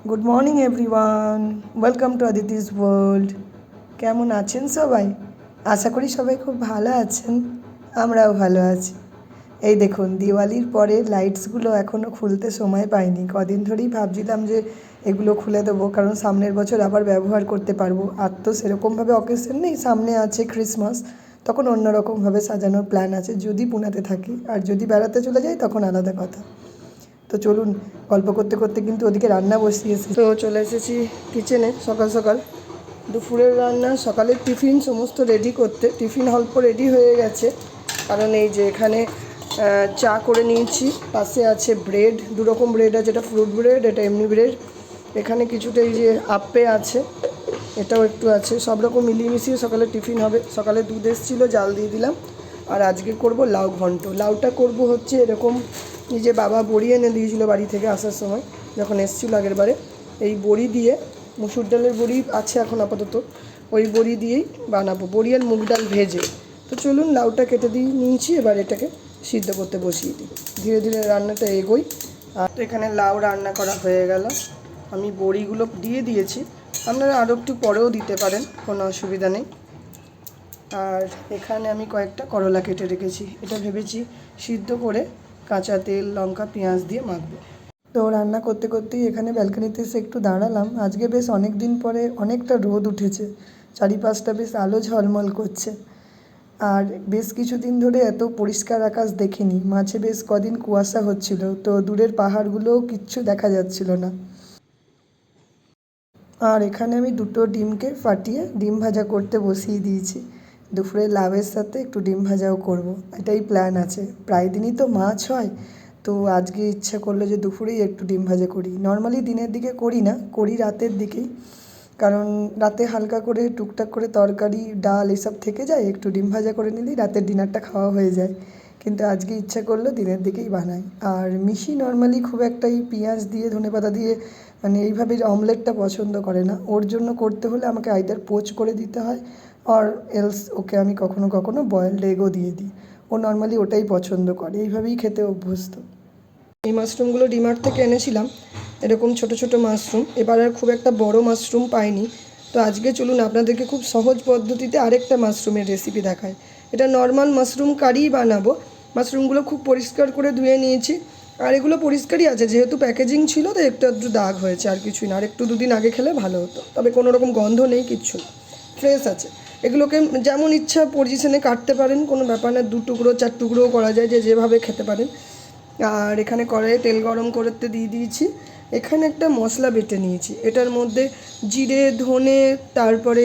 Good morning everyone, welcome to Aditi's world. কেমন আছেন সবাই? আশা করি সবাই খুব ভালো আছেন, আমরাও ভালো আছি। এই দেখুন, দিওয়ালির পরে লাইটসগুলো এখনও খুলতে সময় পাইনি। কদিন ধরেই ভাবছিলাম যে এগুলো খুলে দেবো, কারণ সামনের বছর আবার ব্যবহার করতে পারবো। আর তো সেরকমভাবে অকেশন নেই, সামনে আছে ক্রিসমাস, তখন অন্যরকমভাবে সাজানোর প্ল্যান আছে যদি পুনাতে থাকি। আর যদি বেড়াতে চলে যাই তখন আলাদা কথা। তো চলুন, গল্প করতে করতে কিন্তু ওদিকে রান্না বসিয়েছি। তো চলে এসেছি কিচেনে সকাল সকাল। দুপুরের রান্না, সকালের টিফিন সমস্ত রেডি করতে। টিফিন অল্প রেডি হয়ে গেছে, কারণ এই যে এখানে চা করে নিয়েছি, পাশে আছে ব্রেড, দুরকম ব্রেড আছে, এটা ফ্রুট ব্রেড, এটা এমনি ব্রেড। এখানে কিছুটা এই যে আপে আছে, এটাও একটু আছে, সব রকম মিলিয়ে মিশিয়ে সকালে টিফিন হবে। সকালে দুধ এসেছিলো, জাল দিয়ে দিলাম। আর আজকে করব লাউ ঘন্ট। লাউটা করব হচ্ছে এরকম, এই যে বাবা বড়ি এনে দিয়েছিলো বাড়ি থেকে আসার সময়, যখন এসেছিলো আগের বারে। এই বড়ি দিয়ে, মুসুর ডালের বড়ি আছে এখন আপাতত, ওই বড়ি দিয়েই বানাবো, বড়ি আর মুগ ডাল ভেজে। তো চলুন, লাউটা কেটে দিয়ে নিয়েছি, এবার এটাকে সিদ্ধ করতে বসিয়ে দিই। ধীরে ধীরে রান্নাটা এগোই। আর তো এখানে লাউ রান্না করা হয়ে গেল, আমি বড়িগুলো দিয়ে দিয়েছি। আপনারা আরও একটু পরেও দিতে পারেন, কোনো অসুবিধা নেই। আর এখানে আমি কয়েকটা করলা কেটে রেখেছি, এটা ভেবেছি সিদ্ধ করে কাঁচা তেল, লঙ্কা, পেঁয়াজ দিয়ে মাখবো। তো রান্না করতে করতেই এখানে ব্যালকনিতে এসে একটু দাঁড়ালাম। আজকে বেশ অনেক দিন পরে অনেকটা রোদ উঠেছে, চারিপাশটা বেশ আলো ঝলমল করছে। আর বেশ কিছুদিন ধরে এত পরিষ্কার আকাশ দেখিনি। মাঝে বেশ কদিন কুয়াশা হচ্ছিল, তো দূরের পাহাড়গুলোও কিচ্ছু দেখা যাচ্ছিল না। আর এখানে আমি দুটো ডিমকে ফাটিয়ে ডিম ভাজা করতে বসিয়ে দিয়েছি। দুপুরে লাউয়ের সাথে একটু ডিম ভাজাও করব, এটাই প্ল্যান আছে। প্রায় দিনই তো মাছ হয়, তো আজকে ইচ্ছা করলো যে দুপুরেই একটু ডিম ভাজা করি। নর্মালি দিনের দিকে করি না, করি রাতের দিকেই, কারণ রাতে হালকা করে টুকটাক করে তরকারি, ডাল এসব থেকে যায়, একটু ডিম ভাজা করে নিলেই রাতের ডিনারটা খাওয়া হয়ে যায়। কিন্তু আজকে ইচ্ছা করলো দিনের দিকেই বানাই। আর মিশি নর্মালি খুব একটা এই পেঁয়াজ দিয়ে, ধনেপাতা দিয়ে, মানে এইভাবে অমলেটটা পছন্দ করে না। ওর জন্য করতে হলে আমাকে আইদার পোচ করে দিতে হয়, আর এলস ওকে আমি কখনো কখনো বয়েলড এগও দিয়ে দিই। ও নর্মালি ওটাই পছন্দ করে, এইভাবেই খেতে অভ্যস্ত। এই মাশরুমগুলো ডিমার্ট থেকে এনেছিলাম, এরকম ছোট ছোট মাশরুম। এবার আর খুব একটা বড় মাশরুম পাইনি, তো আজকে চলুন আপনাদেরকে খুব সহজ পদ্ধতিতে আরেকটা মাশরুমের রেসিপি দেখাই। এটা নর্মাল মাশরুম কারি বানাবো। মাশরুমগুলো খুব পরিষ্কার করে ধুয়ে নিয়েছি, আর এগুলো পরিষ্কারই আছে, যেহেতু প্যাকেজিং ছিল তো একটু একটু দাগ হয়েছে, আর কিছুই না। আর একটু দুদিন আগে খেলে ভালো হতো, তবে কোনো রকম গন্ধ নেই, কিচ্ছু না, ফ্রেশ আছে। এগুলোকে যেমন ইচ্ছা পজিশনে কাটতে পারেন, কোনো ব্যাপার না, 2 টুকরো 4 টুকরোও করা যায়, যে যেভাবে খেতে পারেন। আর এখানে কড়াইয়ে তেল গরম করতে দিয়ে দিয়েছি। এখানে একটা মশলা বেটে নিয়েছি, এটার মধ্যে জিরে, ধনে, তারপরে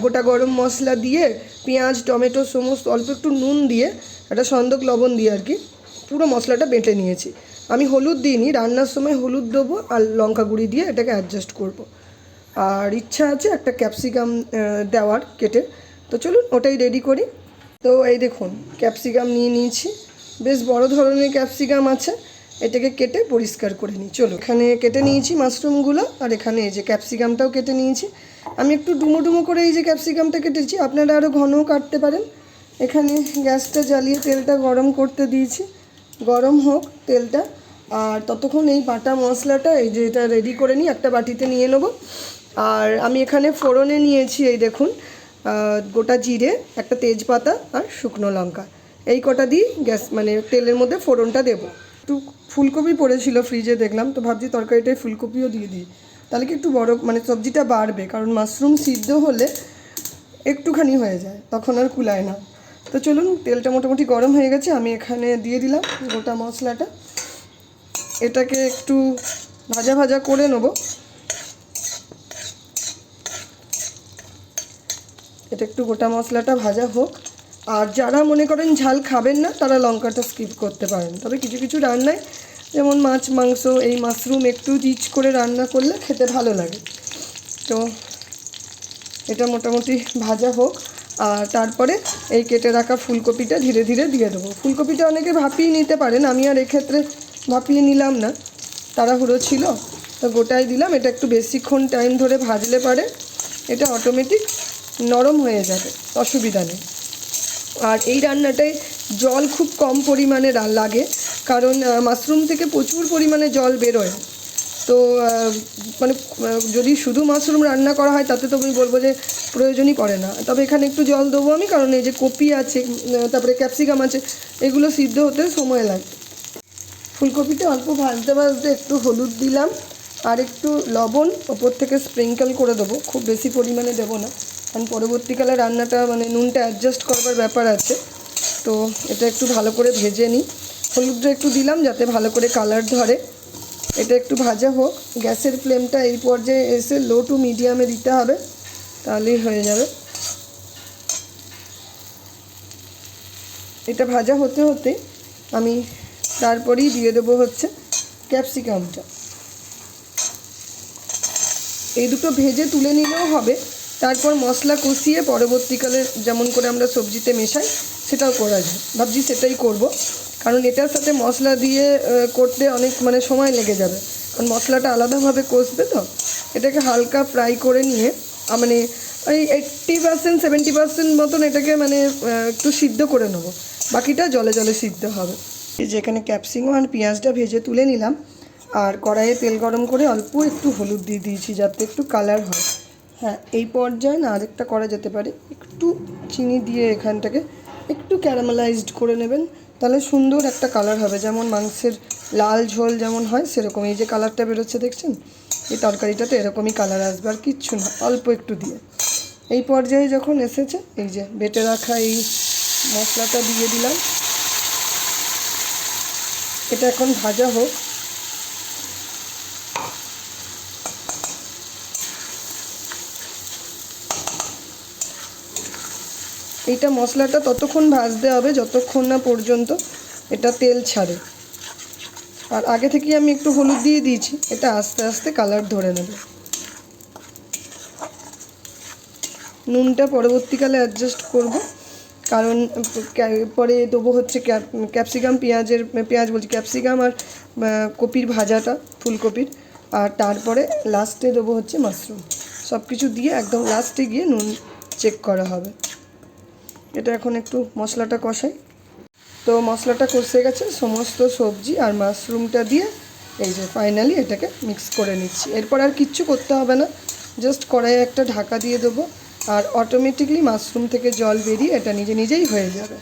গোটা গরম মশলা দিয়ে, পেঁয়াজ, টমেটো সমস্ত, অল্প একটু নুন দিয়ে, একটা সন্দক লবণ দিয়ে আর কি, পুরো মশলাটা বেটে নিয়েছি। আমি হলুদ দিইনি, রান্নার সময় হলুদ দেবো আর লঙ্কা গুঁড়ি দিয়ে এটাকে অ্যাডজাস্ট করব। আর ইচ্ছা আছে একটা ক্যাপসিকাম দেওয়ার কেটে, তো চলুন ওটাই রেডি করি। তো এই দেখুন, ক্যাপসিকাম নিয়ে নিয়েছি, বেশ বড় ধরনের ক্যাপসিকাম আছে, এটাকে কেটে পরিষ্কার করে নিই। চলো, এখানে কেটে নিয়েছি মাশরুমগুলো, আর এখানে এই যে ক্যাপসিকামটাও কেটে নিয়েছি। আমি একটু ডুমো ডুমো করে এই যে ক্যাপসিকামটা কেটেছি, আপনারা আরও ঘনও কাটতে পারেন। এখানে গ্যাসটা জ্বালিয়ে তেলটা গরম করতে দিয়েছি, গরম হোক তেলটা। আর ততক্ষণ এই বাটা মশলাটা, এই যে এটা রেডি করে নিই, একটা বাটিতে নিয়ে নেব। আর আমি এখানে ফোড়নে নিয়েছি, এই দেখুন, গোটা জিরে, একটা তেজপাতা আর শুকনো লঙ্কা, এই কটা দিই গ্যাস মানে তেলের মধ্যে ফোড়নটা দেবো। একটু ফুলকপি পড়েছিল ফ্রিজে, দেখলাম, তো ভাবছি তরকারিটায় ফুলকপিও দিয়ে দিই, তাহলে কি একটু বড় মানে সবজিটা বাড়বে, কারণ মাশরুম সিদ্ধ হলে একটুখানি হয়ে যায়, তখন আর কুলায় না। তো চলুন, তেলটা মোটামুটি গরম হয়ে গেছে, আমি এখানে দিয়ে দিলাম গোটা মশলাটা। এটাকে একটু ভাজা ভাজা করে নেব। এটা একটু গোটা মশলাটা ভাজা হোক। আর যারা মনে করেন ঝাল খাবেন না, তারা লঙ্কাটা স্কিপ করতে পারেন, তবে কিছু কিছু রান্নায়, যেমন মাছ, মাংস, এই মাশরুম একটু রিচ করে রান্না করলে খেতে ভালো লাগে। তো এটা মোটামুটি ভাজা হোক, আর তারপরে এই কেটে রাখা ফুলকপিটা ধীরে ধীরে দিয়ে দেবো। ফুলকপিটা অনেকে ভাপিয়ে নিতে পারেন, আমি আর এক্ষেত্রে ভাপিয়ে নিলাম না, তাড়াহুড়ো ছিল, তো গোটাই দিলাম। এটা একটু বেশিক্ষণ টাইম ধরে ভাজলে পারে এটা অটোমেটিক নরম হয়ে যাবে, অসুবিধা নেই। আর এই রান্নাটায় জল খুব কম পরিমাণে লাগে, কারণ মাশরুম থেকে প্রচুর পরিমাণে জল বেরোয়, তো তো মানে যদি শুধু মাশরুম রান্না করা হয় তাতে তো আমি বলবো যে প্রয়োজনই পড়ে না। তবে এখানে একটু জল দেবো আমি, কারণ এই যে কপি আছে, তারপরে ক্যাপসিকাম আছে, এগুলো সিদ্ধ হতে সময় লাগে। ফুলকপিটা অল্প ভাজতে ভাজতে একটু হলুদ দিলাম আর একটু লবণ ওপর থেকে স্প্রিঙ্কেল করে দেবো, খুব বেশি পরিমাণে দেবো না, কারণ পরবর্তীকালে রান্নাটা মানে নুনটা অ্যাডজাস্ট করবার ব্যাপার আছে। তো এটা একটু ভালো করে ভেজে নিই। হলুদটা একটু দিলাম যাতে ভালো করে কালার ধরে। এটা একটু ভাজা হোক। গ্যাসের ফ্লেমটা এই পর্যায়ে এসে লো টু মিডিয়ামে দিতে হবে, তাহলেই হয়ে যাবে। এটা ভাজা হতে হতে আমি তারপরেই দিয়ে দেবো হচ্ছে ক্যাপসিকামটা। এই দুটো ভেজে তুলে নিলেও হবে, তারপর মশলা কষিয়ে পরবর্তীকালে যেমন করে আমরা সবজিতে মেশাই সেটাও করা যায়। ভাবছি সেটাই করব, কারণ এটার সাথে মশলা দিয়ে করতে অনেক মানে সময় লেগে যাবে, কারণ মশলাটা আলাদাভাবে কষবে। তো এটাকে হালকা ফ্রাই করে নিয়ে মানে ওই 80% 70% মতন এটাকে মানে একটু সিদ্ধ করে নেবো, বাকিটা জলে জলে সিদ্ধ হবে। যেখানে ক্যাপসিকাম আর পেঁয়াজটা ভেজে তুলে নিলাম, আর কড়াইয়ে তেল গরম করে অল্প একটু হলুদ দিয়ে দিয়েছি যাতে একটু কালার হয়। হ্যাঁ, এই পর্যায়ে না আরেকটা করা যেতে পারে, একটু চিনি দিয়ে এখানটাকে একটু ক্যারামেলাইজড করে নেবেন, তাহলে সুন্দর একটা কালার হবে, যেমন মাংসের লাল ঝোল যেমন হয় সেরকম। এই যে কালারটা বেরোচ্ছে দেখছেন, এই তরকারিটাতে এরকমই কালার আসবে, আর কিচ্ছু না, অল্প একটু দিয়ে। এই পর্যায়ে যখন এসেছে, এই যে বেটে রাখা এই মশলাটা দিয়ে দিলাম। এটা এখন ভাজা হোক। এইটা মশলাটা ততক্ষণ ভাজতে হবে যতক্ষণ না পর্যন্ত এটা তেল ছাড়ে। আর আগে থেকেই আমি একটু হলুদ দিয়ে দিয়েছি, এটা আস্তে আস্তে কালার ধরে নেবে। নুনটা পরবর্তীকালে অ্যাডজাস্ট করব, কারণ পরে দেবো হচ্ছে ক্যাপসিকাম ক্যাপসিকাম আর কপির ভাজাটা, ফুলকপির। আর তারপরে লাস্টে দেবো হচ্ছে মাশরুম। সব কিছু দিয়ে একদম লাস্টে গিয়ে নুন চেক করা হবে। এটা এখন একটু মশলাটা কষাই। তো মশলাটা কষে গেছে, সমস্ত সবজি আর মাশরুমটা দিয়ে এই যে ফাইনালি এটাকে মিক্স করে নিচ্ছি। এরপর আর কিচ্ছু করতে হবে না, জাস্ট কড়াইয়ে একটা ঢাকা দিয়ে দেবো, আর অটোমেটিকলি মাশরুম থেকে জল বেরিয়ে এটা নিজে নিজেই হয়ে যাবে।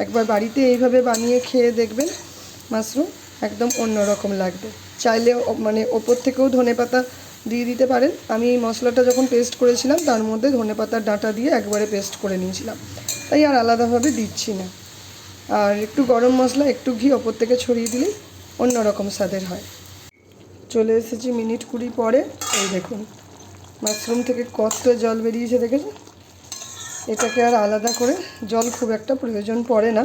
একবার বাড়িতে এইভাবে বানিয়ে খেয়ে দেখবেন, মাশরুম একদম অন্যরকম লাগবে। চাইলে মানে ওপর থেকেও ধনেপাতা দিয়ে দিতে পারেন। আমি এই মশলাটা যখন পেস্ট করেছিলাম তার মধ্যে ধনেপাতার ডাঁটা দিয়ে একবারে পেস্ট করে নিয়েছিলাম, তাই আর আলাদাভাবে দিচ্ছি না। আর একটু গরম মশলা, একটু ঘি ওপর থেকে ছড়িয়ে দিলেই অন্যরকম স্বাদের হয়। চলে এসেছি মিনিট 20 পরে। এই দেখুন মাশরুম থেকে কত জল বেরিয়েছে, দেখেছেন? এটাকে আর আলাদা করে জল খুব একটা প্রয়োজন পড়ে না,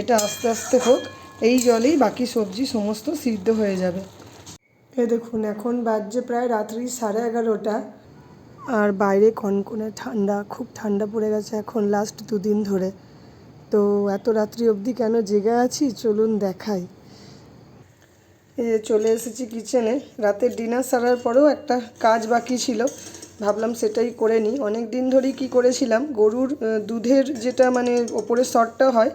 এটা আস্তে আস্তে হোক। এই জলেই বাকি সবজি সমস্ত সিদ্ধ হয়ে যাবে। এই দেখুন এখন বাজছে প্রায় রাত্রি 11:30, আর বাইরে কনকনে ঠান্ডা, খুব ঠান্ডা পড়ে গেছে এখন লাস্ট 2 দিন ধরে। তো এত রাত্রি অবধি কেন জেগে আছি চলুন দেখাই। চলে এসেছি কিচেনে। রাতের ডিনার সারার পরেও একটা কাজ বাকি ছিল, ভাবলাম সেটাই করে নিই। অনেক দিন ধরেই কী করেছিলাম, গরুর দুধের যেটা মানে ওপরের স্তরটা হয়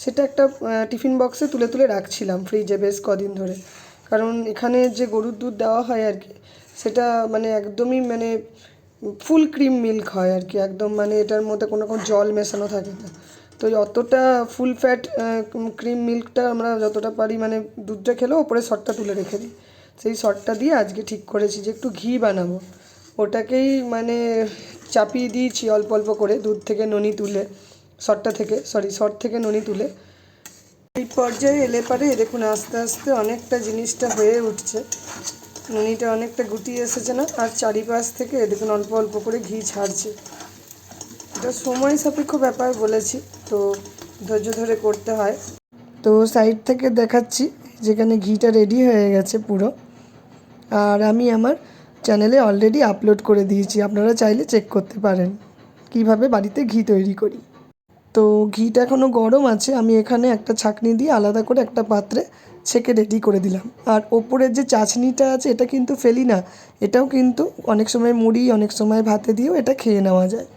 সেটা একটা টিফিন বক্সে তুলে তুলে রাখছিলাম ফ্রিজে বেশ কদিন ধরে। কারণ এখানে যে গরুর দুধ দেওয়া হয় আর কি, সেটা মানে একদমই মানে ফুল ক্রিম মিল্ক হয় আর কি, একদম মানে এটার মধ্যে কোনো রকম জল মেশানো থাকে না। তো অতটা ফুল ফ্যাট ক্রিম মিল্কটা আমরা যতটা পারি মানে দুধটা খেলেও ওপরে সরটা তুলে রেখে দিই। সেই সরটা দিয়ে আজকে ঠিক করেছি যে একটু ঘি বানাবো, ওটাকেই মানে চাপিয়ে দিয়েছি অল্প অল্প করে দুধ থেকে ননি তুলে, সর থেকে ননি তুলে। এই পর্যায়ে এলে পারে দেখুন আস্তে আস্তে অনেকটা জিনিসটা হয়ে উঠছে, ননিটা অনেকটা গুটিয়ে এসেছে না, আর চারিপাশ থেকে দেখুন অল্প অল্প করে ঘি ছাড়ছে। এটা সময় সাপেক্ষ ব্যাপার বলেছি, তো ধৈর্য ধরে করতে হয়। তো সাইড থেকে দেখাচ্ছি যেখানে ঘিটা রেডি হয়ে গেছে পুরো, আর আমি আমার চ্যানেলে অলরেডি আপলোড করে দিয়েছি, আপনারা চাইলে চেক করতে পারেন কিভাবে বাড়িতে ঘি তৈরি করি। তো ঘিটা এখনও গরম আছে, আমি এখানে একটা ছাঁকনি দিয়ে আলাদা করে একটা পাত্রে ছেঁকে রেডি করে দিলাম। আর ওপরের যে চাছনিটা আছে এটা কিন্তু ফেলি না, এটাও কিন্তু অনেক সময় মুড়ি, অনেক সময় ভাতে দিয়েও এটা খেয়ে নেওয়া যায়।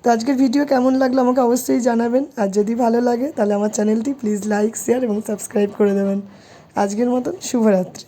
তো আজকের ভিডিও কেমন লাগলো আমাকে অবশ্যই জানাবেন, আর যদি ভালো লাগে তাহলে আমার চ্যানেলটি প্লিজ লাইক, শেয়ার এবং সাবস্ক্রাইব করে দেবেন। আজকের মতন শুভরাত্রি।